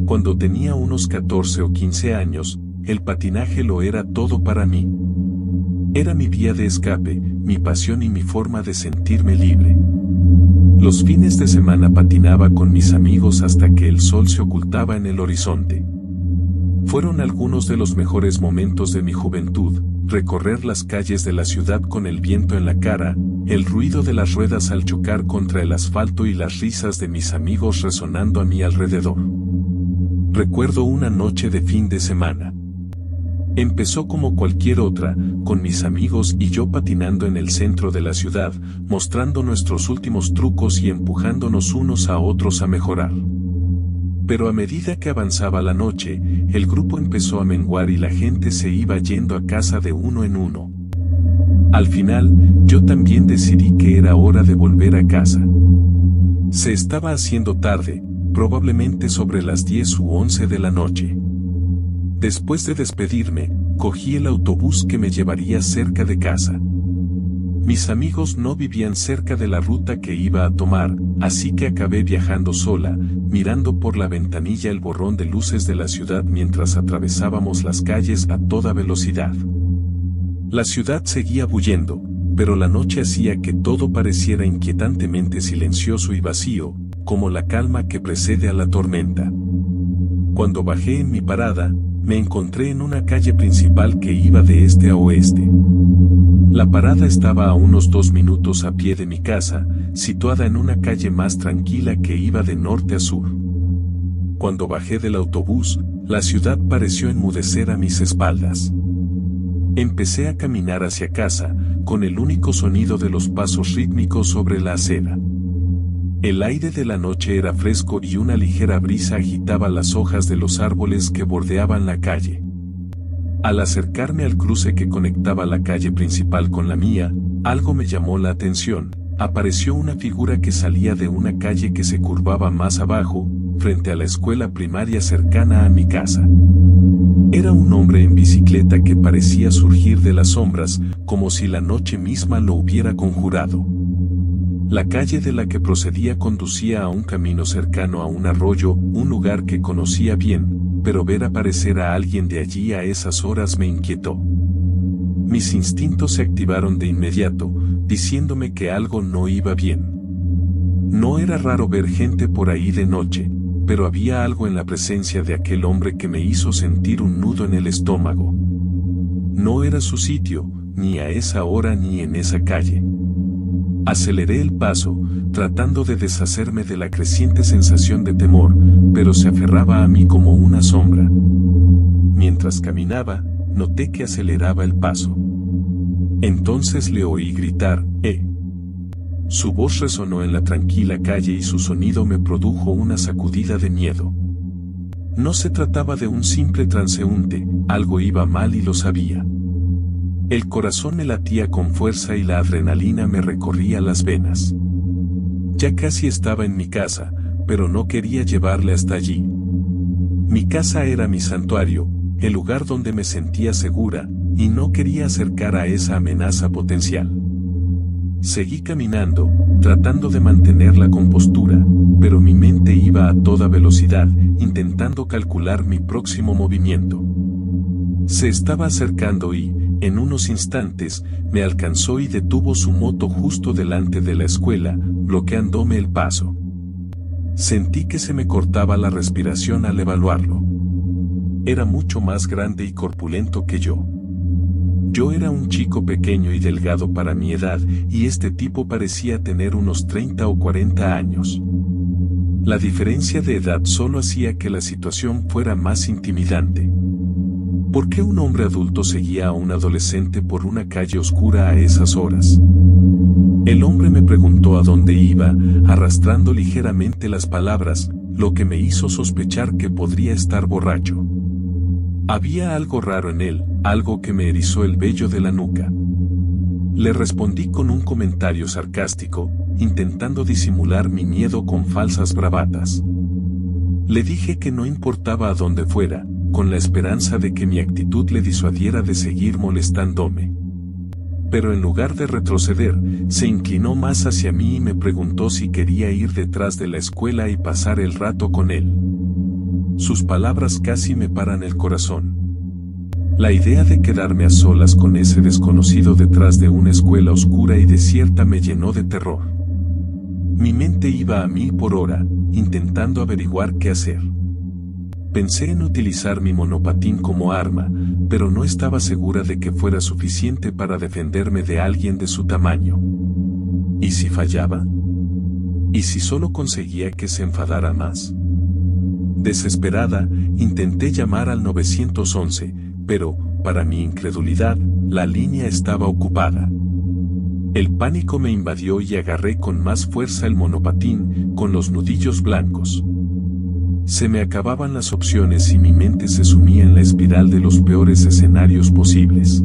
Cuando tenía unos 14 o 15 años, el patinaje lo era todo para mí. Era mi vía de escape, mi pasión y mi forma de sentirme libre. Los fines de semana patinaba con mis amigos hasta que el sol se ocultaba en el horizonte. Fueron algunos de los mejores momentos de mi juventud, recorrer las calles de la ciudad con el viento en la cara, el ruido de las ruedas al chocar contra el asfalto y las risas de mis amigos resonando a mi alrededor. Recuerdo una noche de fin de semana. Empezó como cualquier otra, con mis amigos y yo patinando en el centro de la ciudad, mostrando nuestros últimos trucos y empujándonos unos a otros a mejorar. Pero a medida que avanzaba la noche, el grupo empezó a menguar y la gente se iba yendo a casa de uno en uno. Al final, yo también decidí que era hora de volver a casa. Se estaba haciendo tarde, probablemente sobre las 10 u 11 de la noche. Después de despedirme, cogí el autobús que me llevaría cerca de casa. Mis amigos no vivían cerca de la ruta que iba a tomar, así que acabé viajando sola, mirando por la ventanilla el borrón de luces de la ciudad mientras atravesábamos las calles a toda velocidad. La ciudad seguía bullendo, pero la noche hacía que todo pareciera inquietantemente silencioso y vacío, como la calma que precede a la tormenta. Cuando bajé en mi parada, me encontré en una calle principal que iba de este a oeste. La parada estaba a unos 2 minutos a pie de mi casa, situada en una calle más tranquila que iba de norte a sur. Cuando bajé del autobús, la ciudad pareció enmudecer a mis espaldas. Empecé a caminar hacia casa, con el único sonido de los pasos rítmicos sobre la acera. El aire de la noche era fresco y una ligera brisa agitaba las hojas de los árboles que bordeaban la calle. Al acercarme al cruce que conectaba la calle principal con la mía, algo me llamó la atención. Apareció una figura que salía de una calle que se curvaba más abajo, frente a la escuela primaria cercana a mi casa. Era un hombre en bicicleta que parecía surgir de las sombras, como si la noche misma lo hubiera conjurado. La calle de la que procedía conducía a un camino cercano a un arroyo, un lugar que conocía bien, pero ver aparecer a alguien de allí a esas horas me inquietó. Mis instintos se activaron de inmediato, diciéndome que algo no iba bien. No era raro ver gente por ahí de noche, pero había algo en la presencia de aquel hombre que me hizo sentir un nudo en el estómago. No era su sitio, ni a esa hora ni en esa calle. Aceleré el paso, tratando de deshacerme de la creciente sensación de temor, pero se aferraba a mí como una sombra. Mientras caminaba, noté que aceleraba el paso. Entonces le oí gritar, ¡eh! Su voz resonó en la tranquila calle y su sonido me produjo una sacudida de miedo. No se trataba de un simple transeúnte, algo iba mal y lo sabía. El corazón me latía con fuerza y la adrenalina me recorría las venas. Ya casi estaba en mi casa, pero no quería llevarle hasta allí. Mi casa era mi santuario, el lugar donde me sentía segura, y no quería acercar a esa amenaza potencial. Seguí caminando, tratando de mantener la compostura, pero mi mente iba a toda velocidad, intentando calcular mi próximo movimiento. Se estaba acercando y, en unos instantes, me alcanzó y detuvo su moto justo delante de la escuela, bloqueándome el paso. Sentí que se me cortaba la respiración al evaluarlo. Era mucho más grande y corpulento que yo. Yo era un chico pequeño y delgado para mi edad, y este tipo parecía tener unos 30 o 40 años. La diferencia de edad solo hacía que la situación fuera más intimidante. ¿Por qué un hombre adulto seguía a un adolescente por una calle oscura a esas horas? El hombre me preguntó a dónde iba, arrastrando ligeramente las palabras, lo que me hizo sospechar que podría estar borracho. Había algo raro en él, algo que me erizó el vello de la nuca. Le respondí con un comentario sarcástico, intentando disimular mi miedo con falsas bravatas. Le dije que no importaba a dónde fuera, con la esperanza de que mi actitud le disuadiera de seguir molestándome. Pero en lugar de retroceder, se inclinó más hacia mí y me preguntó si quería ir detrás de la escuela y pasar el rato con él. Sus palabras casi me paran el corazón. La idea de quedarme a solas con ese desconocido detrás de una escuela oscura y desierta me llenó de terror. Mi mente iba a 1000 por hora, intentando averiguar qué hacer. Pensé en utilizar mi monopatín como arma, pero no estaba segura de que fuera suficiente para defenderme de alguien de su tamaño. ¿Y si fallaba? ¿Y si solo conseguía que se enfadara más? Desesperada, intenté llamar al 911, pero, para mi incredulidad, la línea estaba ocupada. El pánico me invadió y agarré con más fuerza el monopatín, con los nudillos blancos. Se me acababan las opciones y mi mente se sumía en la espiral de los peores escenarios posibles.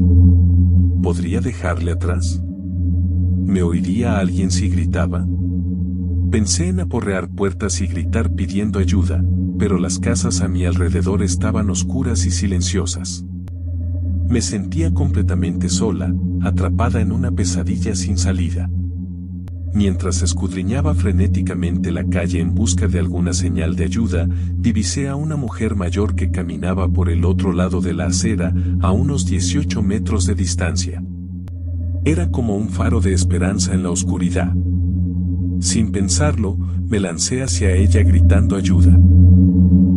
¿Podría dejarle atrás? ¿Me oiría alguien si gritaba? Pensé en aporrear puertas y gritar pidiendo ayuda, pero las casas a mi alrededor estaban oscuras y silenciosas. Me sentía completamente sola, atrapada en una pesadilla sin salida. Mientras escudriñaba frenéticamente la calle en busca de alguna señal de ayuda, divisé a una mujer mayor que caminaba por el otro lado de la acera, a unos 18 metros de distancia. Era como un faro de esperanza en la oscuridad. Sin pensarlo, me lancé hacia ella gritando ayuda.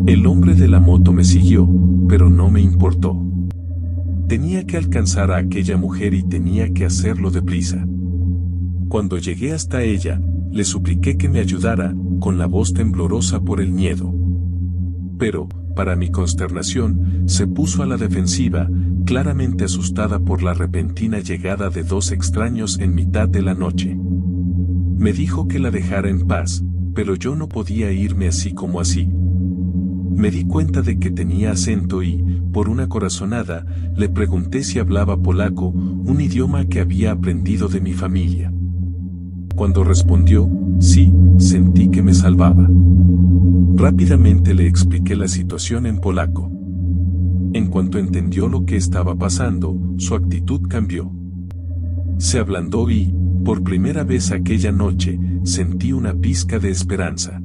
El hombre de la moto me siguió, pero no me importó. Tenía que alcanzar a aquella mujer y tenía que hacerlo deprisa. Cuando llegué hasta ella, le supliqué que me ayudara, con la voz temblorosa por el miedo. Pero, para mi consternación, se puso a la defensiva, claramente asustada por la repentina llegada de dos extraños en mitad de la noche. Me dijo que la dejara en paz, pero yo no podía irme así como así. Me di cuenta de que tenía acento y, por una corazonada, le pregunté si hablaba polaco, un idioma que había aprendido de mi familia. Cuando respondió, sí, sentí que me salvaba. Rápidamente le expliqué la situación en polaco. En cuanto entendió lo que estaba pasando, su actitud cambió. Se ablandó y, por primera vez aquella noche, sentí una pizca de esperanza.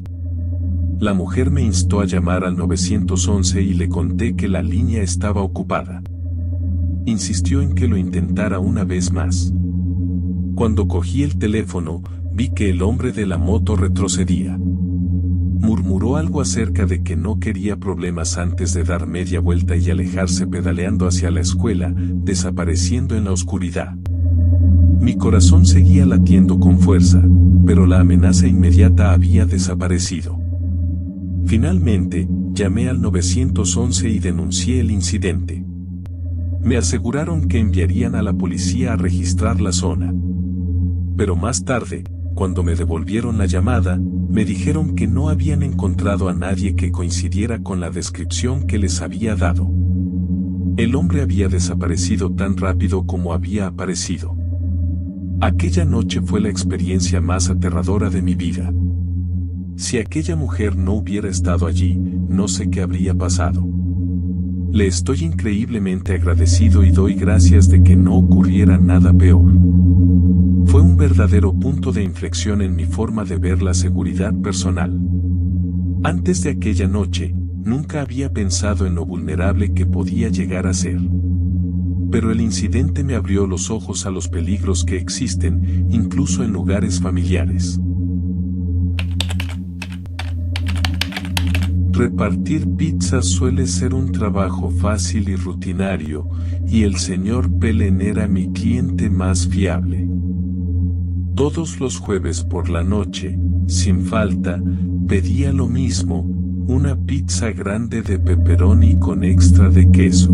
La mujer me instó a llamar al 911 y le conté que la línea estaba ocupada. Insistió en que lo intentara una vez más. Cuando cogí el teléfono, vi que el hombre de la moto retrocedía. Murmuró algo acerca de que no quería problemas antes de dar media vuelta y alejarse pedaleando hacia la escuela, desapareciendo en la oscuridad. Mi corazón seguía latiendo con fuerza, pero la amenaza inmediata había desaparecido. Finalmente, llamé al 911 y denuncié el incidente. Me aseguraron que enviarían a la policía a registrar la zona. Pero más tarde, cuando me devolvieron la llamada, me dijeron que no habían encontrado a nadie que coincidiera con la descripción que les había dado. El hombre había desaparecido tan rápido como había aparecido. Aquella noche fue la experiencia más aterradora de mi vida. Si aquella mujer no hubiera estado allí, no sé qué habría pasado. Le estoy increíblemente agradecido y doy gracias de que no ocurriera nada peor. Fue un verdadero punto de inflexión en mi forma de ver la seguridad personal. Antes de aquella noche, nunca había pensado en lo vulnerable que podía llegar a ser. Pero el incidente me abrió los ojos a los peligros que existen, incluso en lugares familiares. Repartir pizzas suele ser un trabajo fácil y rutinario, y el señor Pelen era mi cliente más fiable. Todos los jueves por la noche, sin falta, pedía lo mismo, una pizza grande de pepperoni con extra de queso.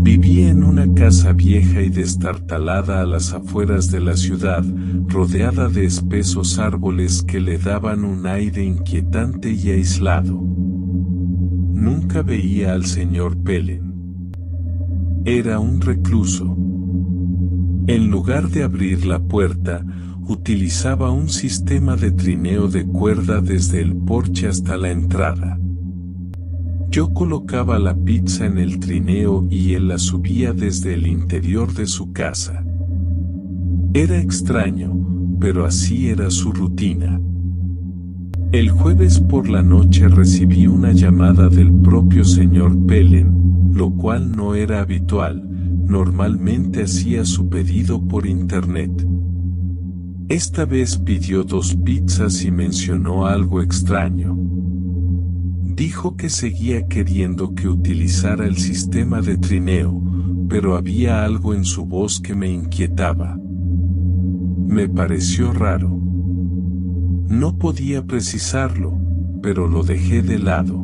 Vivía en una casa vieja y destartalada a las afueras de la ciudad, rodeada de espesos árboles que le daban un aire inquietante y aislado. Nunca veía al señor Pelen. Era un recluso. En lugar de abrir la puerta, utilizaba un sistema de trineo de cuerda desde el porche hasta la entrada. Yo colocaba la pizza en el trineo y él la subía desde el interior de su casa. Era extraño, pero así era su rutina. El jueves por la noche recibí una llamada del propio señor Pelen, lo cual no era habitual, normalmente hacía su pedido por internet. Esta vez pidió 2 pizzas y mencionó algo extraño. Dijo que seguía queriendo que utilizara el sistema de trineo, pero había algo en su voz que me inquietaba. Me pareció raro. No podía precisarlo, pero lo dejé de lado.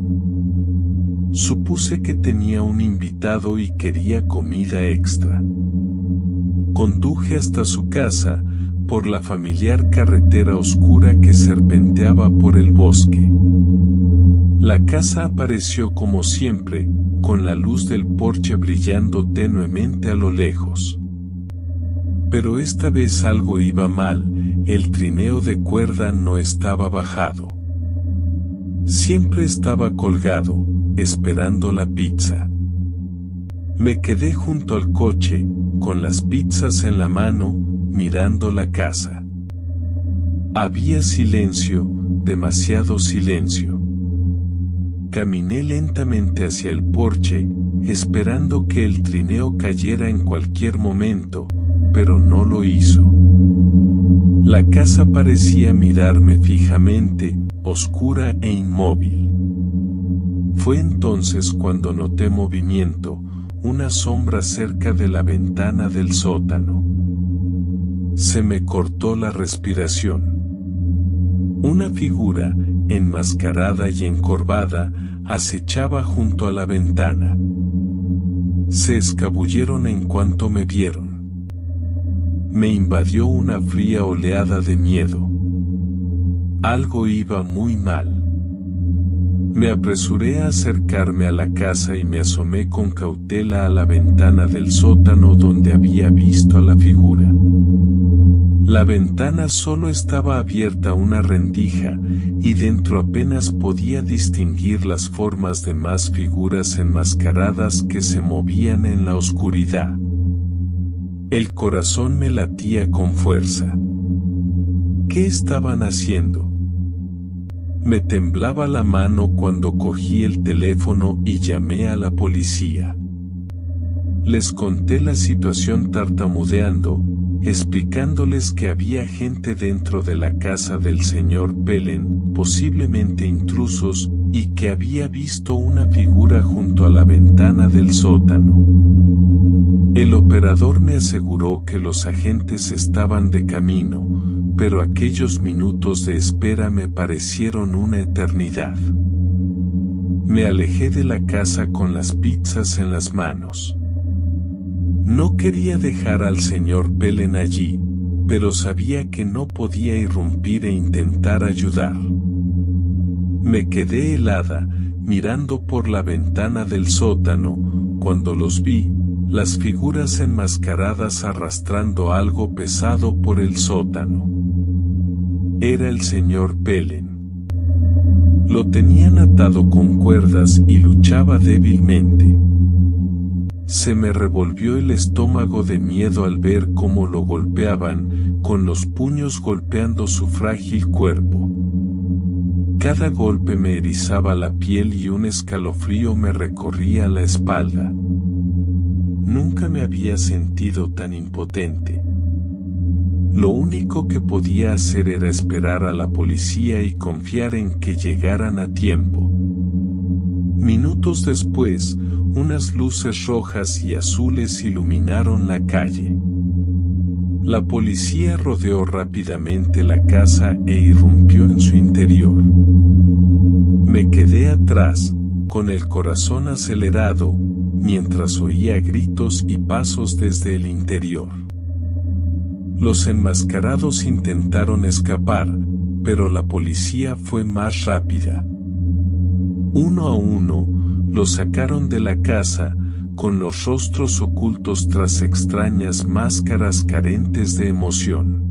Supuse que tenía un invitado y quería comida extra. Conduje hasta su casa, por la familiar carretera oscura que serpenteaba por el bosque. La casa apareció como siempre, con la luz del porche brillando tenuemente a lo lejos. Pero esta vez algo iba mal, el trineo de cuerda no estaba bajado. Siempre estaba colgado, esperando la pizza. Me quedé junto al coche, con las pizzas en la mano, mirando la casa. Había silencio, demasiado silencio. Caminé lentamente hacia el porche, esperando que el trineo cayera en cualquier momento, pero no lo hizo. La casa parecía mirarme fijamente, oscura e inmóvil. Fue entonces cuando noté movimiento, una sombra cerca de la ventana del sótano. Se me cortó la respiración. Una figura, enmascarada y encorvada, acechaba junto a la ventana. Se escabulleron en cuanto me vieron. Me invadió una fría oleada de miedo. Algo iba muy mal. Me apresuré a acercarme a la casa y me asomé con cautela a la ventana del sótano donde había visto a la figura. La ventana solo estaba abierta a una rendija, y dentro apenas podía distinguir las formas de más figuras enmascaradas que se movían en la oscuridad. El corazón me latía con fuerza. ¿Qué estaban haciendo? Me temblaba la mano cuando cogí el teléfono y llamé a la policía. Les conté la situación tartamudeando, explicándoles que había gente dentro de la casa del señor Pelen, posiblemente intrusos, y que había visto una figura junto a la ventana del sótano. El operador me aseguró que los agentes estaban de camino, pero aquellos minutos de espera me parecieron una eternidad. Me alejé de la casa con las pizzas en las manos. No quería dejar al señor Pelen allí, pero sabía que no podía irrumpir e intentar ayudar. Me quedé helada, mirando por la ventana del sótano, cuando los vi, las figuras enmascaradas arrastrando algo pesado por el sótano. Era el señor Pelen. Lo tenían atado con cuerdas y luchaba débilmente. Se me revolvió el estómago de miedo al ver cómo lo golpeaban, con los puños golpeando su frágil cuerpo. Cada golpe me erizaba la piel y un escalofrío me recorría la espalda. Nunca me había sentido tan impotente. Lo único que podía hacer era esperar a la policía y confiar en que llegaran a tiempo. Minutos después, unas luces rojas y azules iluminaron la calle. La policía rodeó rápidamente la casa e irrumpió en su interior. Me quedé atrás, con el corazón acelerado, mientras oía gritos y pasos desde el interior. Los enmascarados intentaron escapar, pero la policía fue más rápida. Uno a uno, los sacaron de la casa, con los rostros ocultos tras extrañas máscaras carentes de emoción.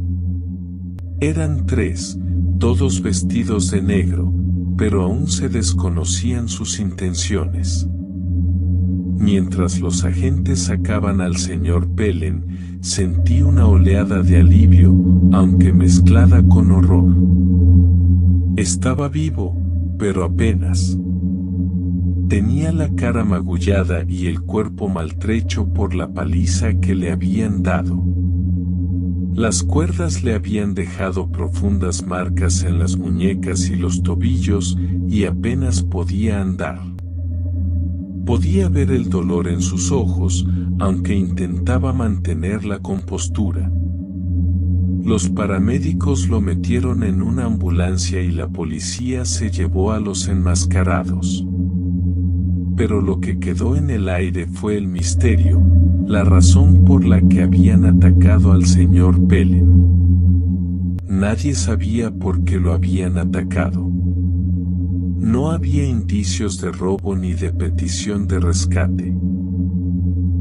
Eran 3, todos vestidos de negro, pero aún se desconocían sus intenciones. Mientras los agentes sacaban al señor Pelen, sentí una oleada de alivio, aunque mezclada con horror. Estaba vivo, pero apenas. Tenía la cara magullada y el cuerpo maltrecho por la paliza que le habían dado. Las cuerdas le habían dejado profundas marcas en las muñecas y los tobillos y apenas podía andar. Podía ver el dolor en sus ojos, aunque intentaba mantener la compostura. Los paramédicos lo metieron en una ambulancia y la policía se llevó a los enmascarados. Pero lo que quedó en el aire fue el misterio, la razón por la que habían atacado al señor Pelen. Nadie sabía por qué lo habían atacado. No había indicios de robo ni de petición de rescate.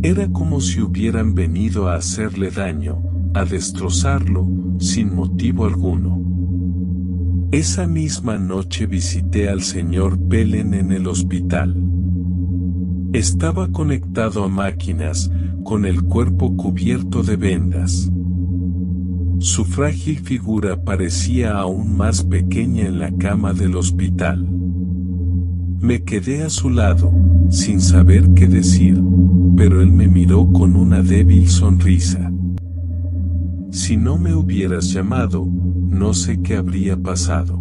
Era como si hubieran venido a hacerle daño, a destrozarlo, sin motivo alguno. Esa misma noche visité al señor Pelen en el hospital. Estaba conectado a máquinas, con el cuerpo cubierto de vendas. Su frágil figura parecía aún más pequeña en la cama del hospital. Me quedé a su lado, sin saber qué decir, pero él me miró con una débil sonrisa. Si no me hubieras llamado, no sé qué habría pasado.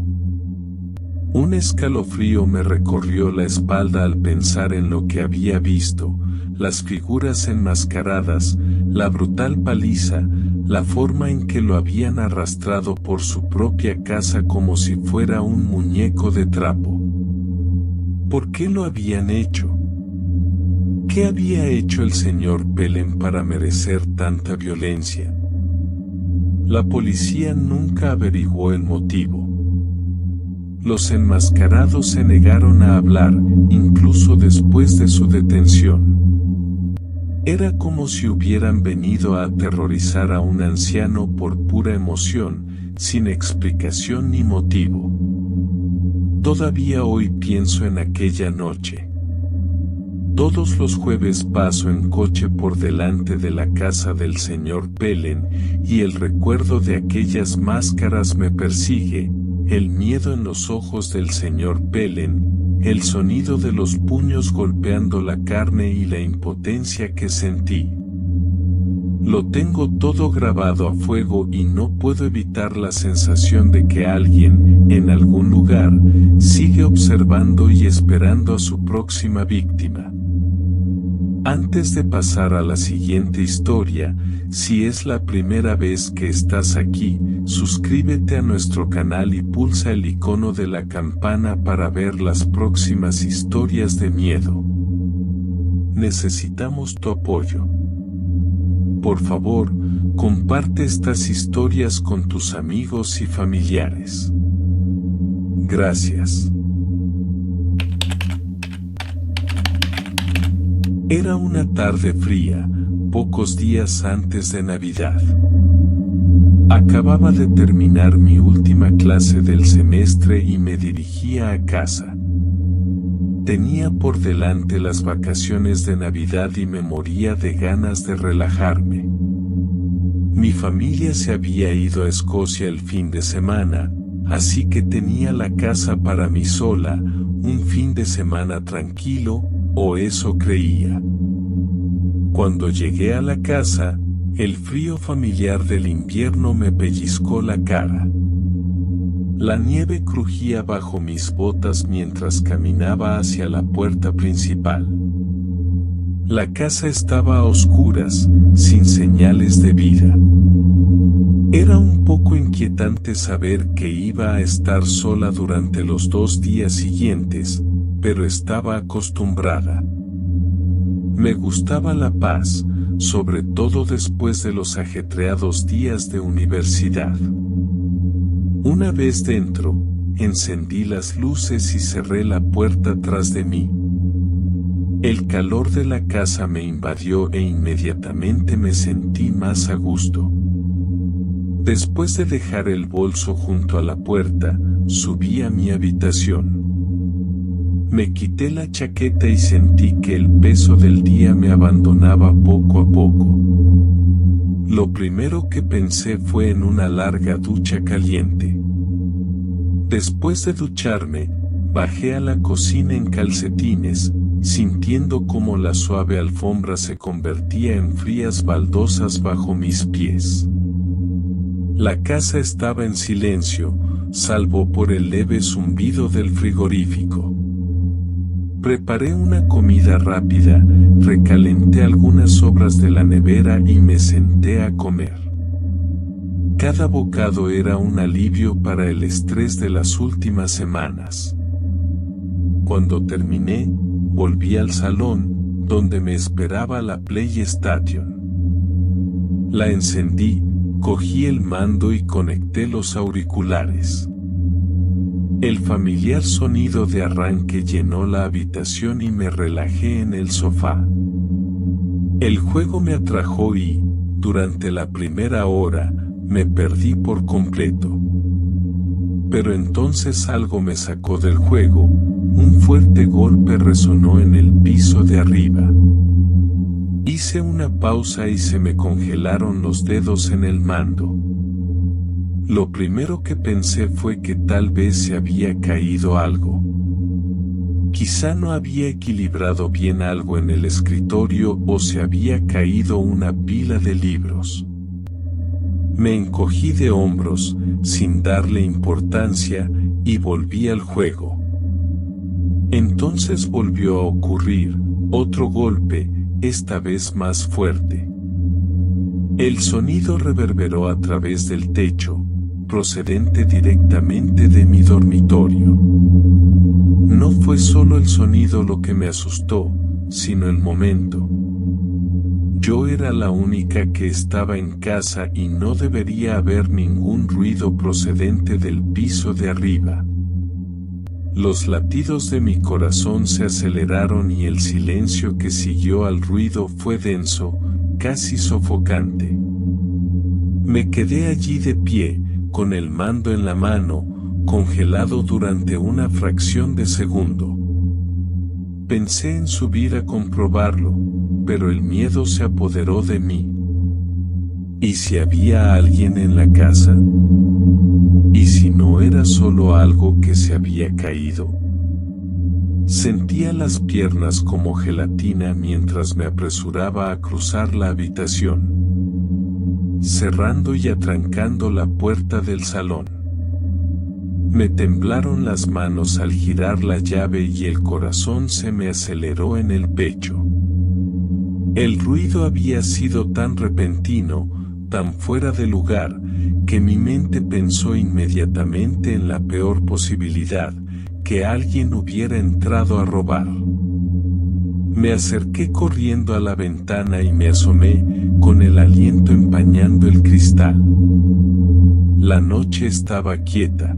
Un escalofrío me recorrió la espalda al pensar en lo que había visto, las figuras enmascaradas, la brutal paliza, la forma en que lo habían arrastrado por su propia casa como si fuera un muñeco de trapo. ¿Por qué lo habían hecho? ¿Qué había hecho el señor Pelen para merecer tanta violencia? La policía nunca averiguó el motivo. Los enmascarados se negaron a hablar, incluso después de su detención. Era como si hubieran venido a aterrorizar a un anciano por pura emoción, sin explicación ni motivo. Todavía hoy pienso en aquella noche. Todos los jueves paso en coche por delante de la casa del señor Pelen, y el recuerdo de aquellas máscaras me persigue, el miedo en los ojos del señor Pelen, el sonido de los puños golpeando la carne y la impotencia que sentí. Lo tengo todo grabado a fuego y no puedo evitar la sensación de que alguien, en algún lugar, sigue observando y esperando a su próxima víctima. Antes de pasar a la siguiente historia, si es la primera vez que estás aquí, suscríbete a nuestro canal y pulsa el icono de la campana para ver las próximas historias de miedo. Necesitamos tu apoyo. Por favor, comparte estas historias con tus amigos y familiares. Gracias. Era una tarde fría, pocos días antes de Navidad. Acababa de terminar mi última clase del semestre y me dirigía a casa. Tenía por delante las vacaciones de Navidad y me moría de ganas de relajarme. Mi familia se había ido a Escocia el fin de semana, así que tenía la casa para mí sola, un fin de semana tranquilo, o eso creía. Cuando llegué a la casa, el frío familiar del invierno me pellizcó la cara. La nieve crujía bajo mis botas mientras caminaba hacia la puerta principal. La casa estaba a oscuras, sin señales de vida. Era un poco inquietante saber que iba a estar sola durante los 2 días siguientes, pero estaba acostumbrada. Me gustaba la paz, sobre todo después de los ajetreados días de universidad. Una vez dentro, encendí las luces y cerré la puerta tras de mí. El calor de la casa me invadió e inmediatamente me sentí más a gusto. Después de dejar el bolso junto a la puerta, subí a mi habitación. Me quité la chaqueta y sentí que el peso del día me abandonaba poco a poco. Lo primero que pensé fue en una larga ducha caliente. Después de ducharme, bajé a la cocina en calcetines, sintiendo cómo la suave alfombra se convertía en frías baldosas bajo mis pies. La casa estaba en silencio, salvo por el leve zumbido del frigorífico. Preparé una comida rápida, recalenté algunas sobras de la nevera y me senté a comer. Cada bocado era un alivio para el estrés de las últimas semanas. Cuando terminé, volví al salón, donde me esperaba la PlayStation. La encendí, cogí el mando y conecté los auriculares. El familiar sonido de arranque llenó la habitación y me relajé en el sofá. El juego me atrajo y, durante la primera hora, me perdí por completo. Pero entonces algo me sacó del juego, un fuerte golpe resonó en el piso de arriba. Hice una pausa y se me congelaron los dedos en el mando. Lo primero que pensé fue que tal vez se había caído algo. Quizá no había equilibrado bien algo en el escritorio o se había caído una pila de libros. Me encogí de hombros, sin darle importancia, y volví al juego. Entonces volvió a ocurrir otro golpe, esta vez más fuerte. El sonido reverberó a través del techo, procedente directamente de mi dormitorio. No fue solo el sonido lo que me asustó, sino el momento. Yo era la única que estaba en casa y no debería haber ningún ruido procedente del piso de arriba. Los latidos de mi corazón se aceleraron y el silencio que siguió al ruido fue denso, casi sofocante. Me quedé allí de pie, con el mando en la mano, congelado durante una fracción de segundo. Pensé en subir a comprobarlo, pero el miedo se apoderó de mí. ¿Y si había alguien en la casa? ¿Y si no era solo algo que se había caído? Sentía las piernas como gelatina mientras me apresuraba a cruzar la habitación, cerrando y atrancando la puerta del salón. Me temblaron las manos al girar la llave y el corazón se me aceleró en el pecho. El ruido había sido tan repentino, tan fuera de lugar, que mi mente pensó inmediatamente en la peor posibilidad, que alguien hubiera entrado a robar. Me acerqué corriendo a la ventana y me asomé, con el aliento empañando el cristal. La noche estaba quieta.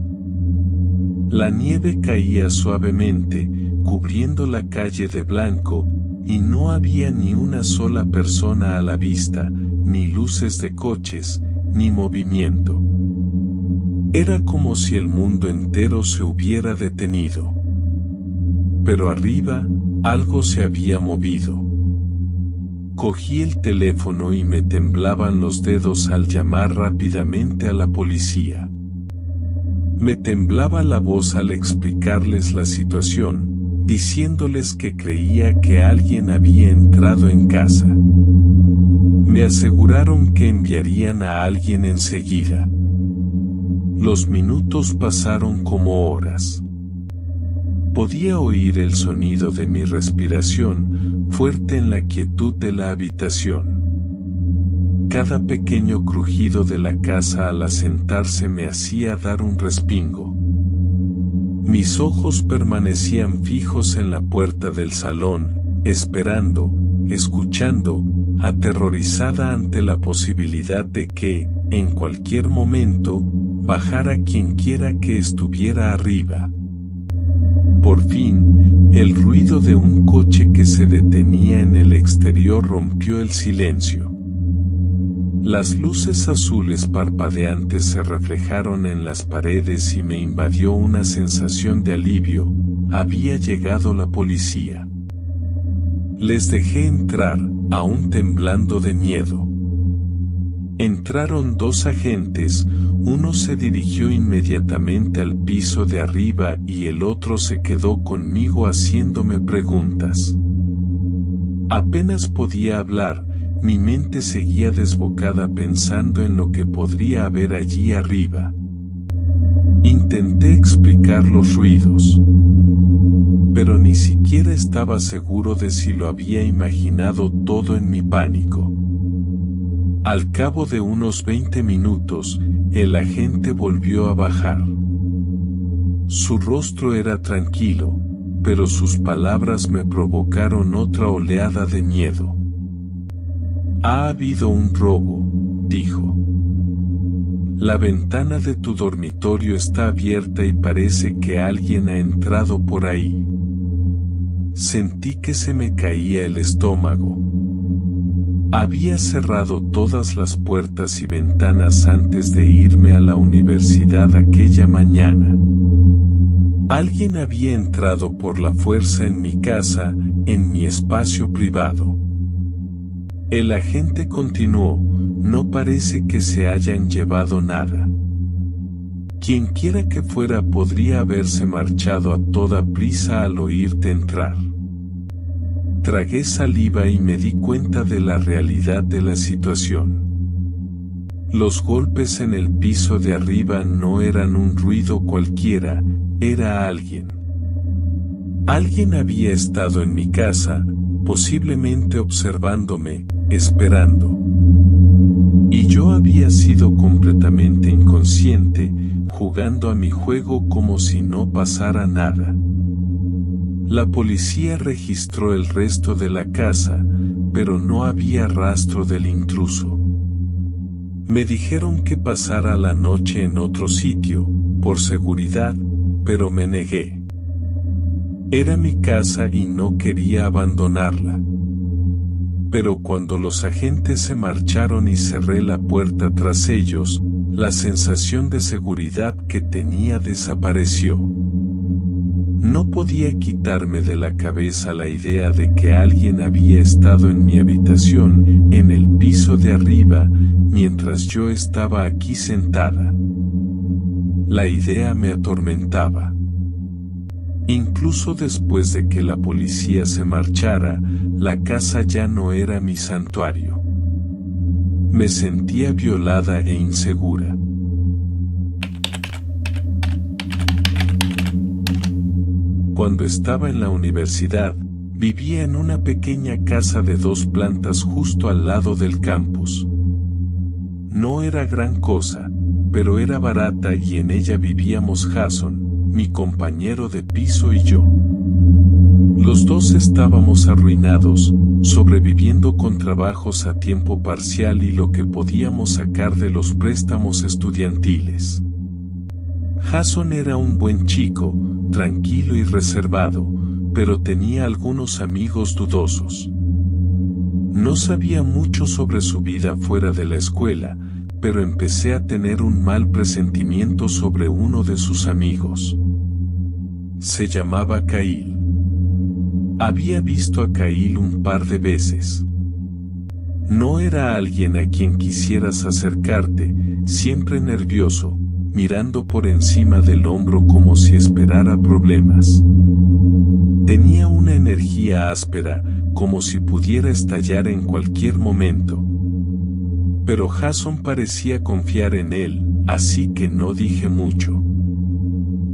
La nieve caía suavemente, cubriendo la calle de blanco, y no había ni una sola persona a la vista, ni luces de coches, ni movimiento. Era como si el mundo entero se hubiera detenido. Pero arriba, algo se había movido. Cogí el teléfono y me temblaban los dedos al llamar rápidamente a la policía. Me temblaba la voz al explicarles la situación, diciéndoles que creía que alguien había entrado en casa. Me aseguraron que enviarían a alguien enseguida. Los minutos pasaron como horas. Podía oír el sonido de mi respiración, fuerte en la quietud de la habitación. Cada pequeño crujido de la casa al asentarse me hacía dar un respingo. Mis ojos permanecían fijos en la puerta del salón, esperando, escuchando, aterrorizada ante la posibilidad de que, en cualquier momento, bajara quienquiera que estuviera arriba. Por fin, el ruido de un coche que se detenía en el exterior rompió el silencio. Las luces azules parpadeantes se reflejaron en las paredes y me invadió una sensación de alivio. Había llegado la policía. Les dejé entrar, aún temblando de miedo. Entraron dos agentes, uno se dirigió inmediatamente al piso de arriba y el otro se quedó conmigo haciéndome preguntas. Apenas podía hablar, mi mente seguía desbocada pensando en lo que podría haber allí arriba. Intenté explicar los ruidos, pero ni siquiera estaba seguro de si lo había imaginado todo en mi pánico. Al cabo de unos 20 minutos, el agente volvió a bajar. Su rostro era tranquilo, pero sus palabras me provocaron otra oleada de miedo. Ha habido un robo, dijo. La ventana de tu dormitorio está abierta y parece que alguien ha entrado por ahí. Sentí que se me caía el estómago. Había cerrado todas las puertas y ventanas antes de irme a la universidad aquella mañana. Alguien había entrado por la fuerza en mi casa, en mi espacio privado. El agente continuó, no parece que se hayan llevado nada. Quienquiera que fuera podría haberse marchado a toda prisa al oírte entrar. Tragué saliva y me di cuenta de la realidad de la situación. Los golpes en el piso de arriba no eran un ruido cualquiera, era alguien. Alguien había estado en mi casa, posiblemente observándome, esperando. Y yo había sido completamente inconsciente, jugando a mi juego como si no pasara nada. La policía registró el resto de la casa, pero no había rastro del intruso. Me dijeron que pasara la noche en otro sitio, por seguridad, pero me negué. Era mi casa y no quería abandonarla. Pero cuando los agentes se marcharon y cerré la puerta tras ellos, la sensación de seguridad que tenía desapareció. No podía quitarme de la cabeza la idea de que alguien había estado en mi habitación, en el piso de arriba, mientras yo estaba aquí sentada. La idea me atormentaba. Incluso después de que la policía se marchara, la casa ya no era mi santuario. Me sentía violada e insegura. Cuando estaba en la universidad, vivía en una pequeña casa de 2 plantas justo al lado del campus. No era gran cosa, pero era barata y en ella vivíamos Jason, mi compañero de piso y yo. Los dos estábamos arruinados, sobreviviendo con trabajos a tiempo parcial y lo que podíamos sacar de los préstamos estudiantiles. Jason era un buen chico, tranquilo y reservado, pero tenía algunos amigos dudosos. No sabía mucho sobre su vida fuera de la escuela, pero empecé a tener un mal presentimiento sobre uno de sus amigos. Se llamaba Kyle. Había visto a Kyle un par de veces. No era alguien a quien quisieras acercarte, siempre nervioso, mirando por encima del hombro como si esperara problemas. Tenía una energía áspera, como si pudiera estallar en cualquier momento. Pero Jason parecía confiar en él, así que no dije mucho.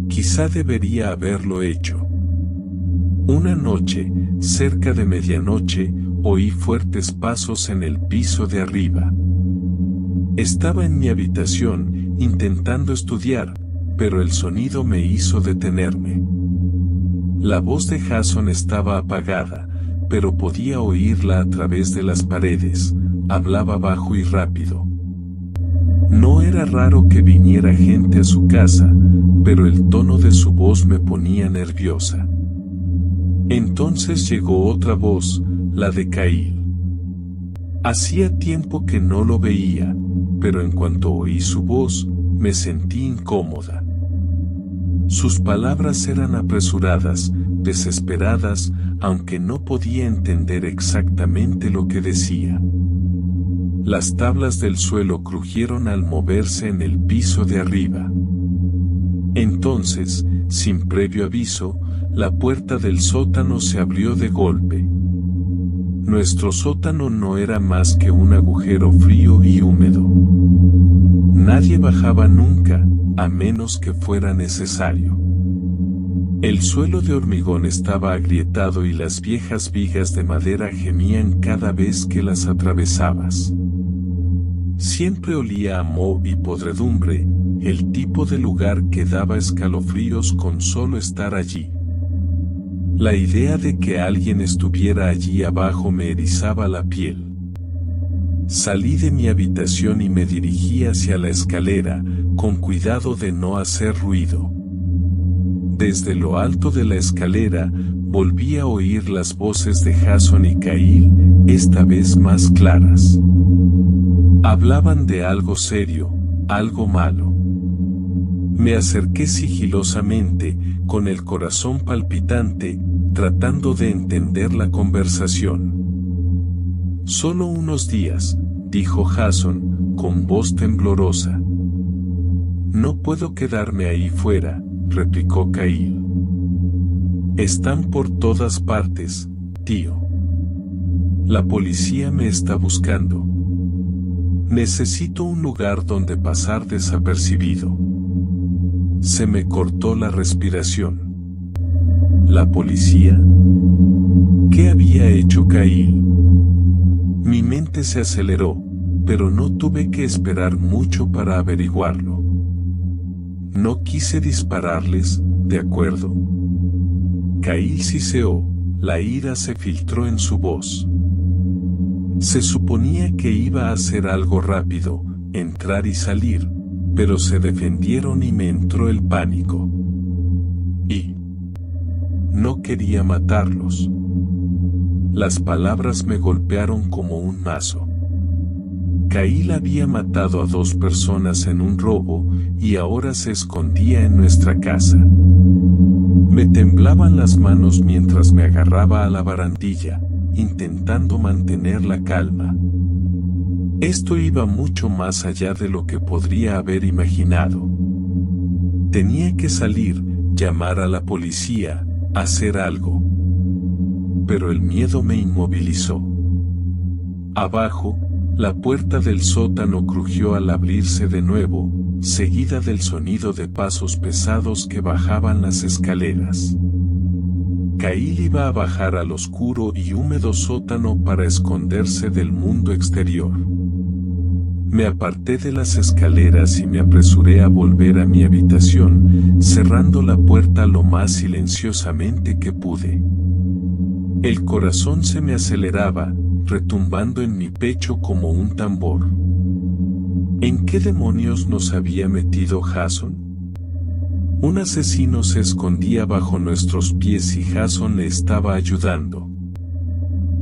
Quizá debería haberlo hecho. Una noche, cerca de medianoche, oí fuertes pasos en el piso de arriba. Estaba en mi habitación, intentando estudiar, pero el sonido me hizo detenerme. La voz de Jason estaba apagada, pero podía oírla a través de las paredes. Hablaba bajo y rápido. No era raro que viniera gente a su casa, pero el tono de su voz me ponía nerviosa. Entonces llegó otra voz, la de Kyle. Hacía tiempo que no lo veía, pero en cuanto oí su voz, me sentí incómoda. Sus palabras eran apresuradas, desesperadas, aunque no podía entender exactamente lo que decía. Las tablas del suelo crujieron al moverse en el piso de arriba. Entonces, sin previo aviso, la puerta del sótano se abrió de golpe. Nuestro sótano no era más que un agujero frío y húmedo. Nadie bajaba nunca, a menos que fuera necesario. El suelo de hormigón estaba agrietado y las viejas vigas de madera gemían cada vez que las atravesabas. Siempre olía a moho y podredumbre, el tipo de lugar que daba escalofríos con solo estar allí. La idea de que alguien estuviera allí abajo me erizaba la piel. Salí de mi habitación y me dirigí hacia la escalera, con cuidado de no hacer ruido. Desde lo alto de la escalera, volví a oír las voces de Jason y Cail, esta vez más claras. Hablaban de algo serio, algo malo. Me acerqué sigilosamente, con el corazón palpitante, tratando de entender la conversación. «Solo unos días», dijo Jason, con voz temblorosa. «No puedo quedarme ahí fuera», replicó Cail. «Están por todas partes, tío. La policía me está buscando. Necesito un lugar donde pasar desapercibido». Se me cortó la respiración. ¿La policía? ¿Qué había hecho Cail? Mi mente se aceleró, pero no tuve que esperar mucho para averiguarlo. No quise dispararles, ¿de acuerdo? Cail siseó, la ira se filtró en su voz. Se suponía que iba a hacer algo rápido, entrar y salir, pero se defendieron y me entró el pánico. Y no quería matarlos. Las palabras me golpearon como un mazo. Cail había matado a 2 personas en un robo y ahora se escondía en nuestra casa. Me temblaban las manos mientras me agarraba a la barandilla, intentando mantener la calma. Esto iba mucho más allá de lo que podría haber imaginado. Tenía que salir, llamar a la policía, hacer algo. Pero el miedo me inmovilizó. Abajo, la puerta del sótano crujió al abrirse de nuevo, seguida del sonido de pasos pesados que bajaban las escaleras. Cail iba a bajar al oscuro y húmedo sótano para esconderse del mundo exterior. Me aparté de las escaleras y me apresuré a volver a mi habitación, cerrando la puerta lo más silenciosamente que pude. El corazón se me aceleraba, retumbando en mi pecho como un tambor. ¿En qué demonios nos había metido Jason? Un asesino se escondía bajo nuestros pies y Jason le estaba ayudando.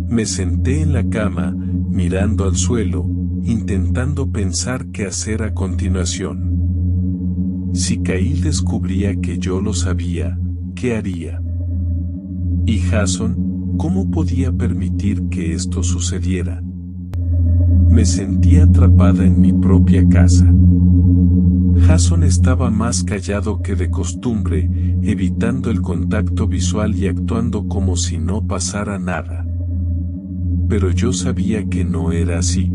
Me senté en la cama, mirando al suelo, intentando pensar qué hacer a continuación. Si Cail descubría que yo lo sabía, ¿qué haría? ¿Y Jason, cómo podía permitir que esto sucediera? Me sentía atrapada en mi propia casa. Jason estaba más callado que de costumbre, evitando el contacto visual y actuando como si no pasara nada. Pero yo sabía que no era así.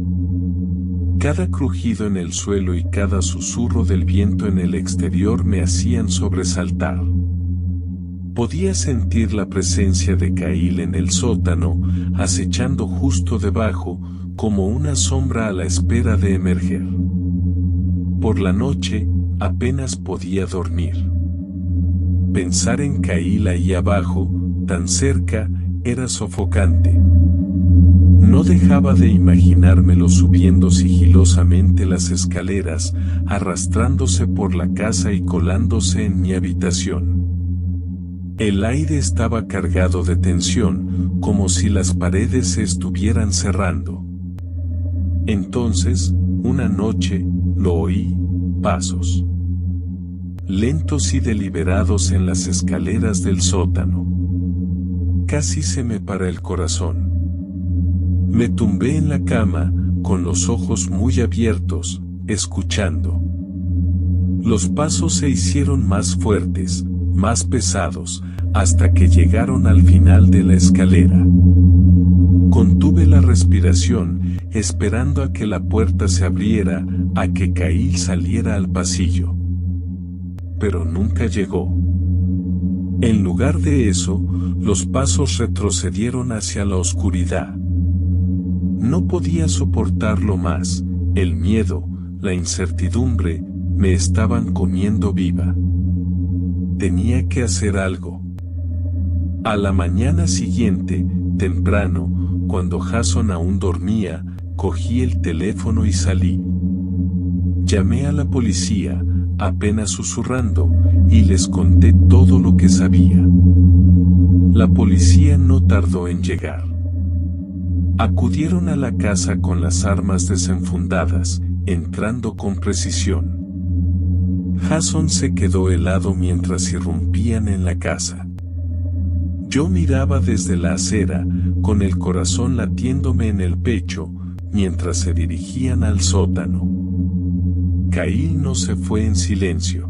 Cada crujido en el suelo y cada susurro del viento en el exterior me hacían sobresaltar. Podía sentir la presencia de Cail en el sótano, acechando justo debajo, como una sombra a la espera de emerger. Por la noche, apenas podía dormir. Pensar en Cail ahí abajo, tan cerca, era sofocante. No dejaba de imaginármelo subiendo sigilosamente las escaleras, arrastrándose por la casa y colándose en mi habitación. El aire estaba cargado de tensión, como si las paredes se estuvieran cerrando. Entonces, una noche, lo oí, pasos lentos y deliberados en las escaleras del sótano. Casi se me para el corazón. Me tumbé en la cama, con los ojos muy abiertos, escuchando. Los pasos se hicieron más fuertes, más pesados, hasta que llegaron al final de la escalera. Contuve la respiración, esperando a que la puerta se abriera, a que Kyle saliera al pasillo. Pero nunca llegó. En lugar de eso, los pasos retrocedieron hacia la oscuridad. No podía soportarlo más, el miedo, la incertidumbre, me estaban comiendo viva. Tenía que hacer algo. A la mañana siguiente, temprano, cuando Jason aún dormía, cogí el teléfono y salí. Llamé a la policía, apenas susurrando, y les conté todo lo que sabía. La policía no tardó en llegar. Acudieron a la casa con las armas desenfundadas, entrando con precisión. Jason se quedó helado mientras irrumpían en la casa. Yo miraba desde la acera, con el corazón latiéndome en el pecho, mientras se dirigían al sótano. Kyle no se fue en silencio.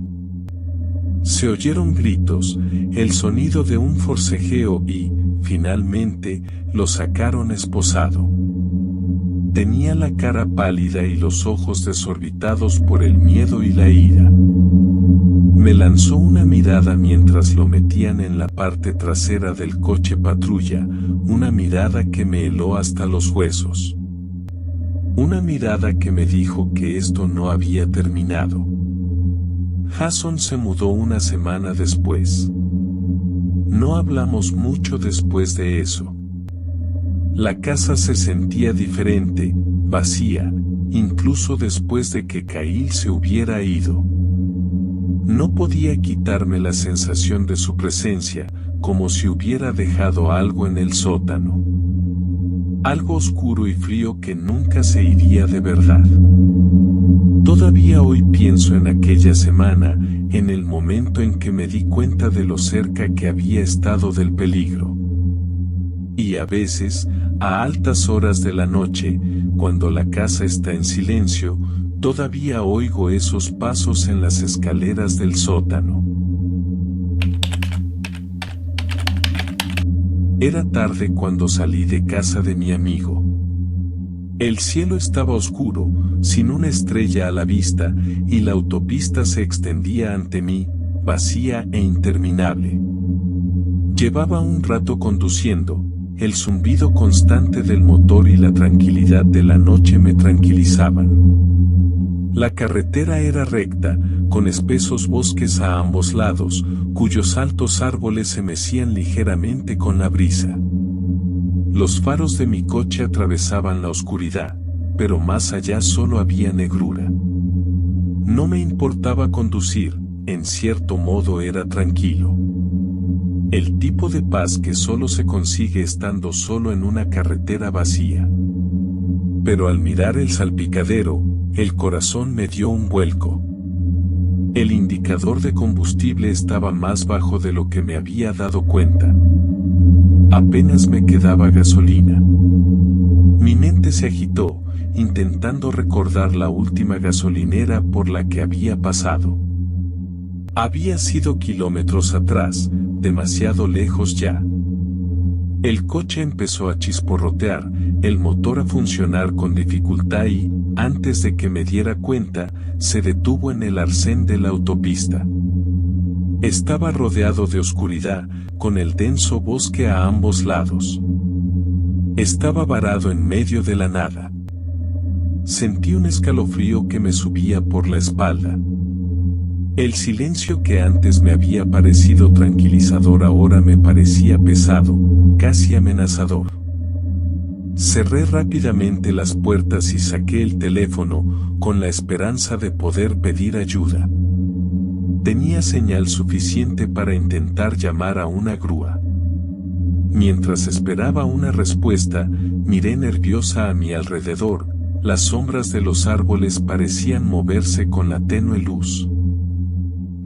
Se oyeron gritos, el sonido de un forcejeo y, finalmente, lo sacaron esposado. Tenía la cara pálida y los ojos desorbitados por el miedo y la ira. Me lanzó una mirada mientras lo metían en la parte trasera del coche patrulla, una mirada que me heló hasta los huesos. Una mirada que me dijo que esto no había terminado. Jason se mudó una semana después. No hablamos mucho después de eso. La casa se sentía diferente, vacía, incluso después de que Kyle se hubiera ido. No podía quitarme la sensación de su presencia, como si hubiera dejado algo en el sótano. Algo oscuro y frío que nunca se iría de verdad. Todavía hoy pienso en aquella semana, en el momento en que me di cuenta de lo cerca que había estado del peligro. Y a veces, a altas horas de la noche, cuando la casa está en silencio, todavía oigo esos pasos en las escaleras del sótano. Era tarde cuando salí de casa de mi amigo. El cielo estaba oscuro, sin una estrella a la vista, y la autopista se extendía ante mí, vacía e interminable. Llevaba un rato conduciendo, el zumbido constante del motor y la tranquilidad de la noche me tranquilizaban. La carretera era recta, con espesos bosques a ambos lados, cuyos altos árboles se mecían ligeramente con la brisa. Los faros de mi coche atravesaban la oscuridad, pero más allá solo había negrura. No me importaba conducir, en cierto modo era tranquilo. El tipo de paz que solo se consigue estando solo en una carretera vacía. Pero al mirar el salpicadero, el corazón me dio un vuelco. El indicador de combustible estaba más bajo de lo que me había dado cuenta. Apenas me quedaba gasolina. Mi mente se agitó, intentando recordar la última gasolinera por la que había pasado. Había sido kilómetros atrás, demasiado lejos ya. El coche empezó a chisporrotear, el motor a funcionar con dificultad y, antes de que me diera cuenta, se detuvo en el arcén de la autopista. Estaba rodeado de oscuridad, con el denso bosque a ambos lados. Estaba varado en medio de la nada. Sentí un escalofrío que me subía por la espalda. El silencio que antes me había parecido tranquilizador ahora me parecía pesado, casi amenazador. Cerré rápidamente las puertas y saqué el teléfono, con la esperanza de poder pedir ayuda. Tenía señal suficiente para intentar llamar a una grúa. Mientras esperaba una respuesta, miré nerviosa a mi alrededor, las sombras de los árboles parecían moverse con la tenue luz.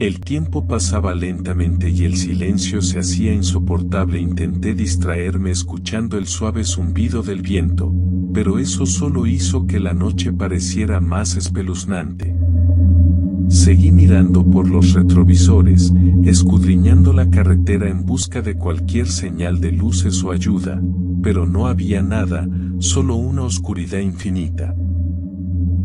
El tiempo pasaba lentamente y el silencio se hacía insoportable. Intenté distraerme escuchando el suave zumbido del viento, pero eso solo hizo que la noche pareciera más espeluznante. Seguí mirando por los retrovisores, escudriñando la carretera en busca de cualquier señal de luces o ayuda, pero no había nada, solo una oscuridad infinita.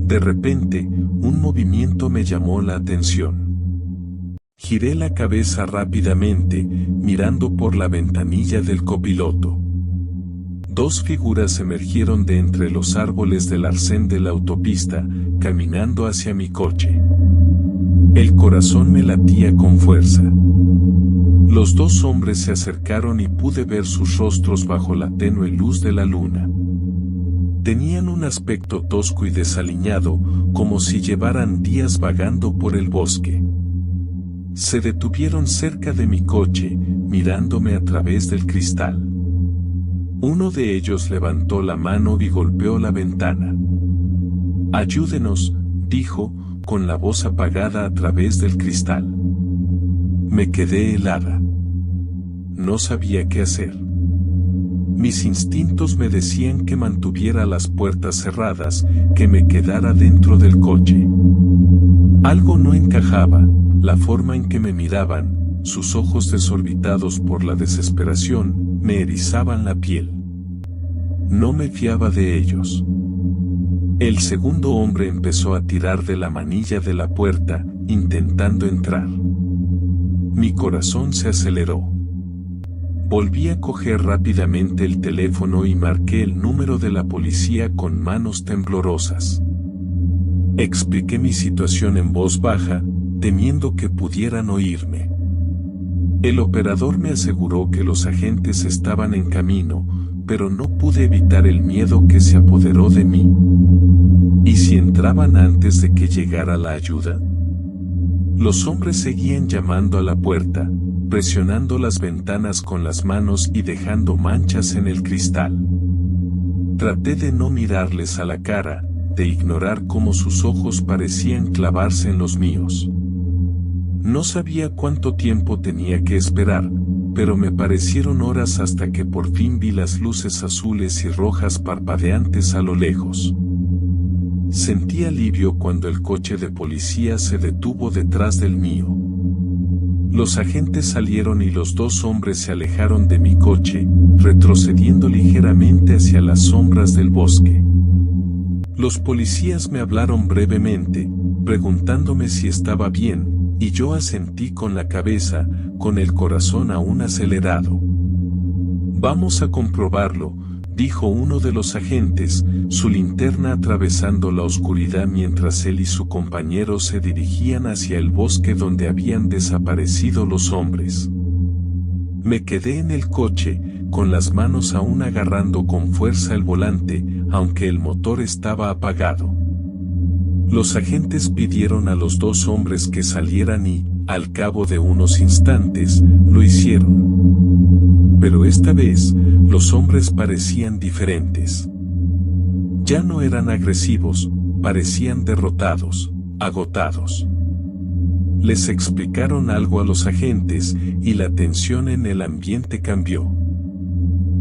De repente, un movimiento me llamó la atención. Giré la cabeza rápidamente, mirando por la ventanilla del copiloto. Dos figuras emergieron de entre los árboles del arcén de la autopista, caminando hacia mi coche. El corazón me latía con fuerza. Los dos hombres se acercaron y pude ver sus rostros bajo la tenue luz de la luna. Tenían un aspecto tosco y desaliñado, como si llevaran días vagando por el bosque. Se detuvieron cerca de mi coche, mirándome a través del cristal. Uno de ellos levantó la mano y golpeó la ventana. «Ayúdenos», dijo, con la voz apagada a través del cristal. Me quedé helada. No sabía qué hacer. Mis instintos me decían que mantuviera las puertas cerradas, que me quedara dentro del coche. Algo no encajaba, la forma en que me miraban, sus ojos desorbitados por la desesperación, me erizaban la piel. No me fiaba de ellos. El segundo hombre empezó a tirar de la manilla de la puerta, intentando entrar. Mi corazón se aceleró. Volví a coger rápidamente el teléfono y marqué el número de la policía con manos temblorosas. Expliqué mi situación en voz baja, temiendo que pudieran oírme. El operador me aseguró que los agentes estaban en camino, pero no pude evitar el miedo que se apoderó de mí. ¿Y si entraban antes de que llegara la ayuda? Los hombres seguían llamando a la puerta, presionando las ventanas con las manos y dejando manchas en el cristal. Traté de no mirarles a la cara, de ignorar cómo sus ojos parecían clavarse en los míos. No sabía cuánto tiempo tenía que esperar, pero me parecieron horas hasta que por fin vi las luces azules y rojas parpadeantes a lo lejos. Sentí alivio cuando el coche de policía se detuvo detrás del mío. Los agentes salieron y los dos hombres se alejaron de mi coche, retrocediendo ligeramente hacia las sombras del bosque. Los policías me hablaron brevemente, preguntándome si estaba bien, y yo asentí con la cabeza, con el corazón aún acelerado. «Vamos a comprobarlo», dijo uno de los agentes, su linterna atravesando la oscuridad mientras él y su compañero se dirigían hacia el bosque donde habían desaparecido los hombres. Me quedé en el coche, con las manos aún agarrando con fuerza el volante, aunque el motor estaba apagado. Los agentes pidieron a los dos hombres que salieran y, al cabo de unos instantes, lo hicieron. Pero esta vez, los hombres parecían diferentes. Ya no eran agresivos, parecían derrotados, agotados. Les explicaron algo a los agentes, y la tensión en el ambiente cambió.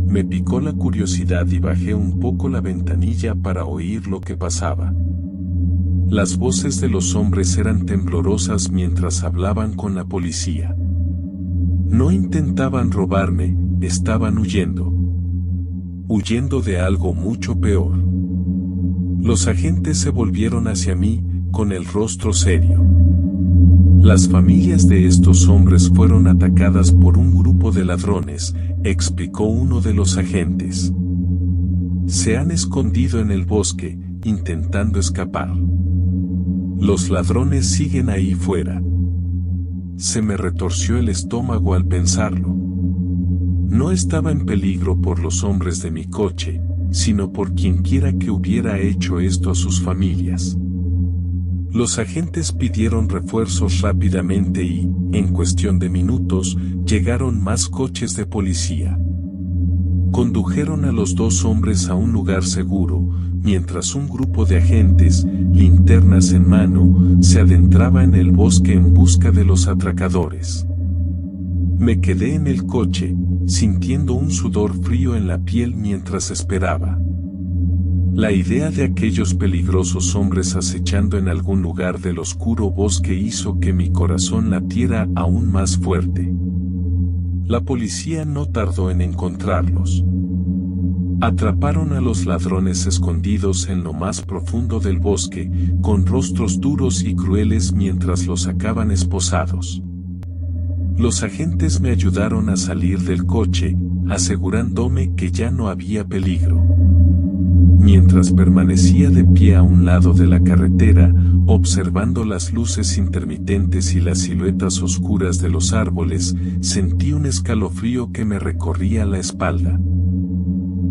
Me picó la curiosidad y bajé un poco la ventanilla para oír lo que pasaba. Las voces de los hombres eran temblorosas mientras hablaban con la policía. No intentaban robarme, estaban huyendo. Huyendo de algo mucho peor. Los agentes se volvieron hacia mí, con el rostro serio. Las familias de estos hombres fueron atacadas por un grupo de ladrones, explicó uno de los agentes. Se han escondido en el bosque, intentando escapar. Los ladrones siguen ahí fuera. Se me retorció el estómago al pensarlo. No estaba en peligro por los hombres de mi coche, sino por quienquiera que hubiera hecho esto a sus familias. Los agentes pidieron refuerzos rápidamente y, en cuestión de minutos, llegaron más coches de policía. Condujeron a los dos hombres a un lugar seguro, mientras un grupo de agentes, linternas en mano, se adentraba en el bosque en busca de los atracadores. Me quedé en el coche, sintiendo un sudor frío en la piel mientras esperaba. La idea de aquellos peligrosos hombres acechando en algún lugar del oscuro bosque hizo que mi corazón latiera aún más fuerte. La policía no tardó en encontrarlos. Atraparon a los ladrones escondidos en lo más profundo del bosque, con rostros duros y crueles mientras los sacaban esposados. Los agentes me ayudaron a salir del coche, asegurándome que ya no había peligro. Mientras permanecía de pie a un lado de la carretera, observando las luces intermitentes y las siluetas oscuras de los árboles, sentí un escalofrío que me recorría la espalda.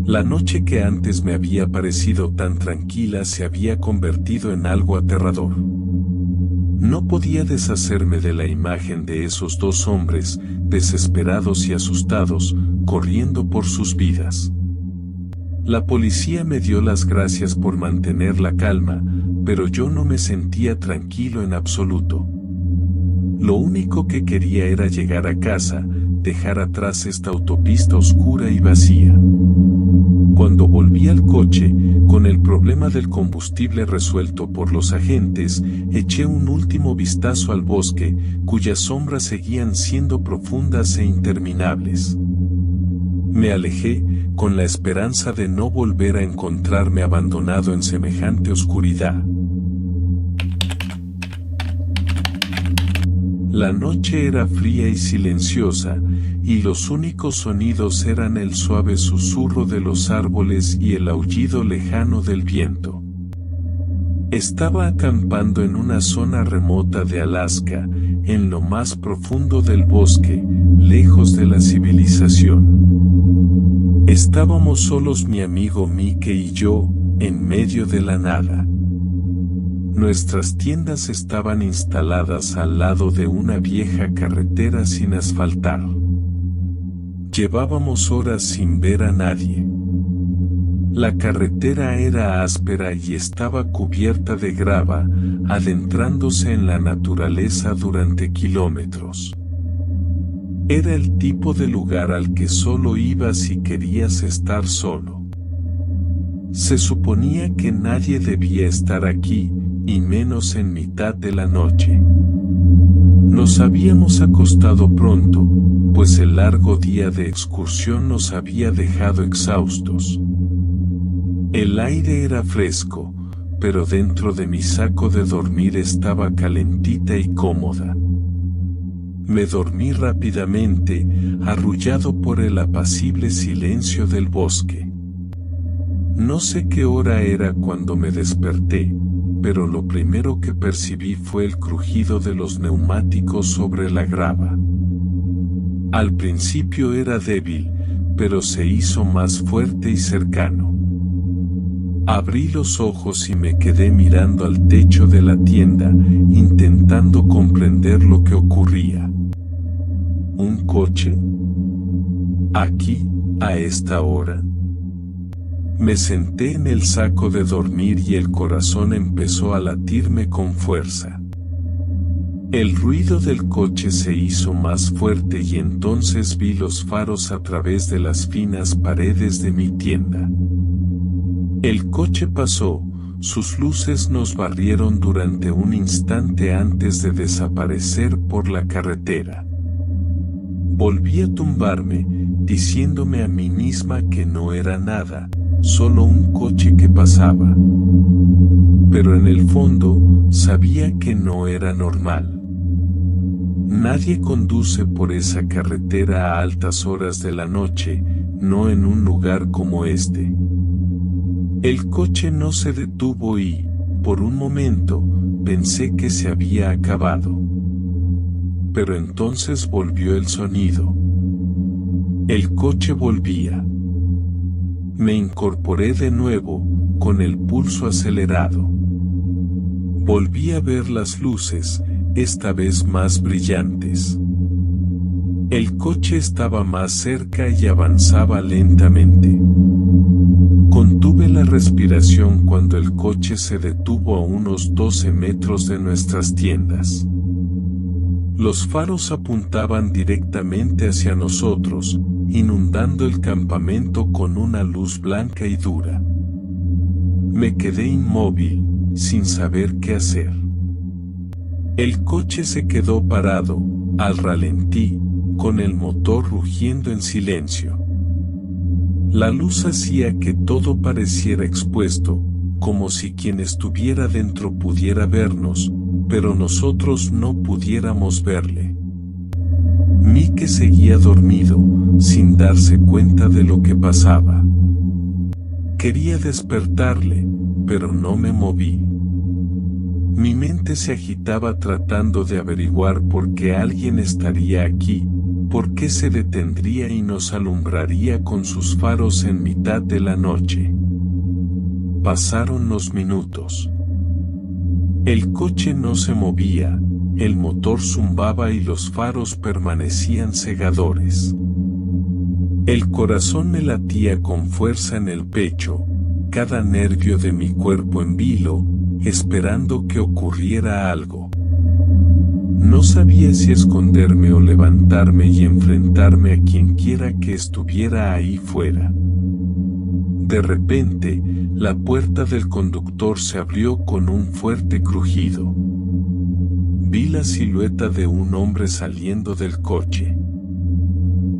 La noche que antes me había parecido tan tranquila se había convertido en algo aterrador. No podía deshacerme de la imagen de esos dos hombres, desesperados y asustados, corriendo por sus vidas. La policía me dio las gracias por mantener la calma, pero yo no me sentía tranquilo en absoluto. Lo único que quería era llegar a casa, dejar atrás esta autopista oscura y vacía. Cuando volví al coche, con el problema del combustible resuelto por los agentes, eché un último vistazo al bosque, cuyas sombras seguían siendo profundas e interminables. Me alejé, con la esperanza de no volver a encontrarme abandonado en semejante oscuridad. La noche era fría y silenciosa, y los únicos sonidos eran el suave susurro de los árboles y el aullido lejano del viento. Estaba acampando en una zona remota de Alaska, en lo más profundo del bosque, lejos de la civilización. Estábamos solos mi amigo Mike y yo, en medio de la nada. Nuestras tiendas estaban instaladas al lado de una vieja carretera sin asfaltar. Llevábamos horas sin ver a nadie. La carretera era áspera y estaba cubierta de grava, adentrándose en la naturaleza durante kilómetros. Era el tipo de lugar al que solo ibas si querías estar solo. Se suponía que nadie debía estar aquí, y menos en mitad de la noche. Nos habíamos acostado pronto, pues el largo día de excursión nos había dejado exhaustos. El aire era fresco, pero dentro de mi saco de dormir estaba calentita y cómoda. Me dormí rápidamente, arrullado por el apacible silencio del bosque. No sé qué hora era cuando me desperté, pero lo primero que percibí fue el crujido de los neumáticos sobre la grava. Al principio era débil, pero se hizo más fuerte y cercano. Abrí los ojos y me quedé mirando al techo de la tienda, intentando comprender lo que ocurría. ¿Un coche? ¿Aquí, a esta hora? Me senté en el saco de dormir y el corazón empezó a latirme con fuerza. El ruido del coche se hizo más fuerte y entonces vi los faros a través de las finas paredes de mi tienda. El coche pasó, sus luces nos barrieron durante un instante antes de desaparecer por la carretera. Volví a tumbarme, diciéndome a mí misma que no era nada, solo un coche que pasaba. Pero en el fondo, sabía que no era normal. Nadie conduce por esa carretera a altas horas de la noche, no en un lugar como este. El coche no se detuvo y, por un momento, pensé que se había acabado. Pero entonces volvió el sonido. El coche volvía. Me incorporé de nuevo, con el pulso acelerado. Volví a ver las luces, esta vez más brillantes. El coche estaba más cerca y avanzaba lentamente. Contuve la respiración cuando el coche se detuvo a unos 12 metros de nuestras tiendas. Los faros apuntaban directamente hacia nosotros, inundando el campamento con una luz blanca y dura. Me quedé inmóvil, sin saber qué hacer. El coche se quedó parado, al ralentí, con el motor rugiendo en silencio. La luz hacía que todo pareciera expuesto, como si quien estuviera dentro pudiera vernos, pero nosotros no pudiéramos verle. Mike seguía dormido, sin darse cuenta de lo que pasaba. Quería despertarle, pero no me moví. Mi mente se agitaba tratando de averiguar por qué alguien estaría aquí, por qué se detendría y nos alumbraría con sus faros en mitad de la noche. Pasaron los minutos. El coche no se movía, el motor zumbaba y los faros permanecían cegadores. El corazón me latía con fuerza en el pecho, cada nervio de mi cuerpo en vilo, esperando que ocurriera algo. No sabía si esconderme o levantarme y enfrentarme a quien quiera que estuviera ahí fuera. De repente, la puerta del conductor se abrió con un fuerte crujido. Vi la silueta de un hombre saliendo del coche.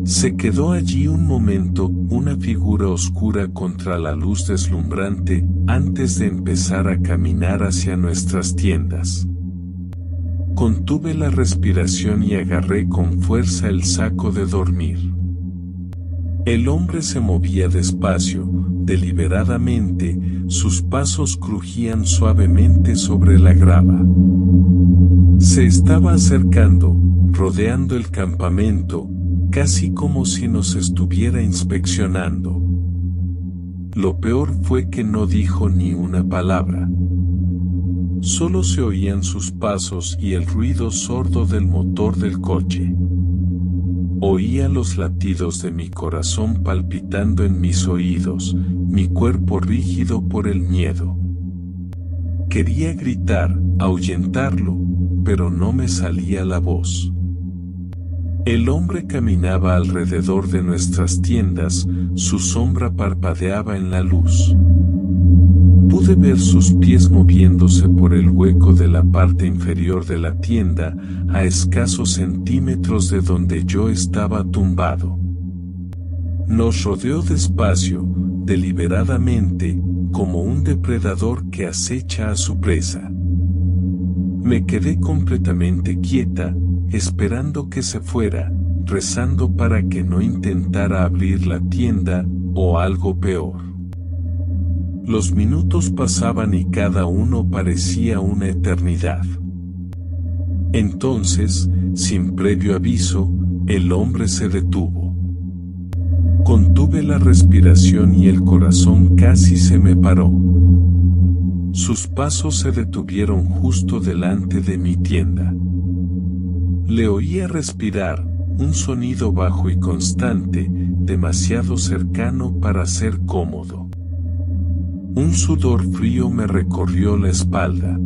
Se quedó allí un momento, una figura oscura contra la luz deslumbrante, antes de empezar a caminar hacia nuestras tiendas. Contuve la respiración y agarré con fuerza el saco de dormir. El hombre se movía despacio, deliberadamente, sus pasos crujían suavemente sobre la grava. Se estaba acercando, rodeando el campamento, casi como si nos estuviera inspeccionando. Lo peor fue que no dijo ni una palabra. Solo se oían sus pasos y el ruido sordo del motor del coche. Oía los latidos de mi corazón palpitando en mis oídos, mi cuerpo rígido por el miedo. Quería gritar, ahuyentarlo, pero no me salía la voz. El hombre caminaba alrededor de nuestras tiendas, su sombra parpadeaba en la luz. Pude ver sus pies moviéndose por el hueco de la parte inferior de la tienda, a escasos centímetros de donde yo estaba tumbado. Nos rodeó despacio, deliberadamente, como un depredador que acecha a su presa. Me quedé completamente quieta, esperando que se fuera, rezando para que no intentara abrir la tienda, o algo peor. Los minutos pasaban y cada uno parecía una eternidad. Entonces, sin previo aviso, el hombre se detuvo. Contuve la respiración y el corazón casi se me paró. Sus pasos se detuvieron justo delante de mi tienda. Le oía respirar, un sonido bajo y constante, demasiado cercano para ser cómodo. Un sudor frío me recorrió la espalda.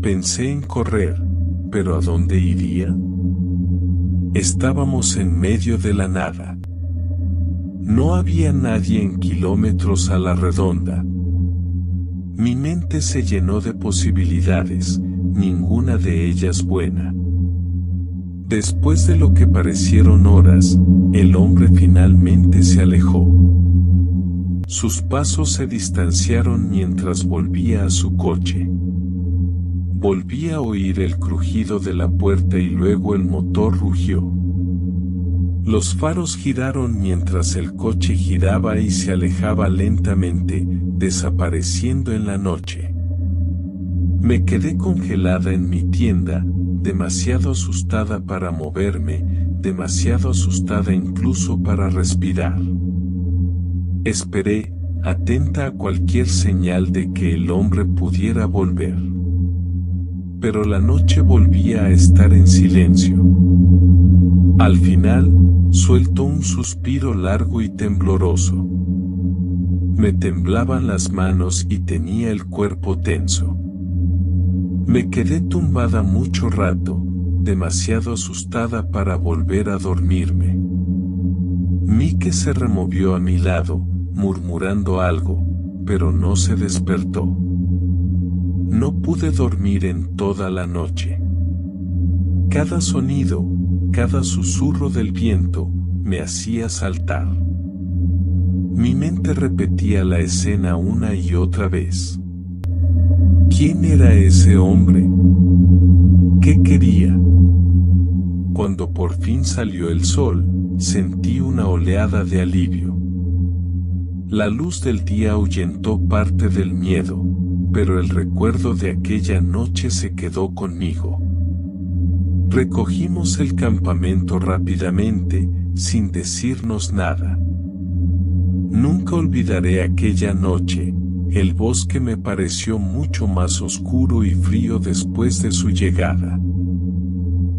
Pensé en correr, pero ¿a dónde iría? Estábamos en medio de la nada. No había nadie en kilómetros a la redonda. Mi mente se llenó de posibilidades, ninguna de ellas buena. Después de lo que parecieron horas, el hombre finalmente se alejó. Sus pasos se distanciaron mientras volvía a su coche. Volví a oír el crujido de la puerta y luego el motor rugió. Los faros giraron mientras el coche giraba y se alejaba lentamente, desapareciendo en la noche. Me quedé congelada en mi tienda, demasiado asustada para moverme, demasiado asustada incluso para respirar. Esperé, atenta a cualquier señal de que el hombre pudiera volver. Pero la noche volvía a estar en silencio. Al final, sueltó un suspiro largo y tembloroso. Me temblaban las manos y tenía el cuerpo tenso. Me quedé tumbada mucho rato, demasiado asustada para volver a dormirme. Mike se removió a mi lado, murmurando algo, pero no se despertó. No pude dormir en toda la noche. Cada sonido, cada susurro del viento, me hacía saltar. Mi mente repetía la escena una y otra vez. ¿Quién era ese hombre? ¿Qué quería? Cuando por fin salió el sol, sentí una oleada de alivio. La luz del día ahuyentó parte del miedo, pero el recuerdo de aquella noche se quedó conmigo. Recogimos el campamento rápidamente, sin decirnos nada. Nunca olvidaré aquella noche. El bosque me pareció mucho más oscuro y frío después de su llegada.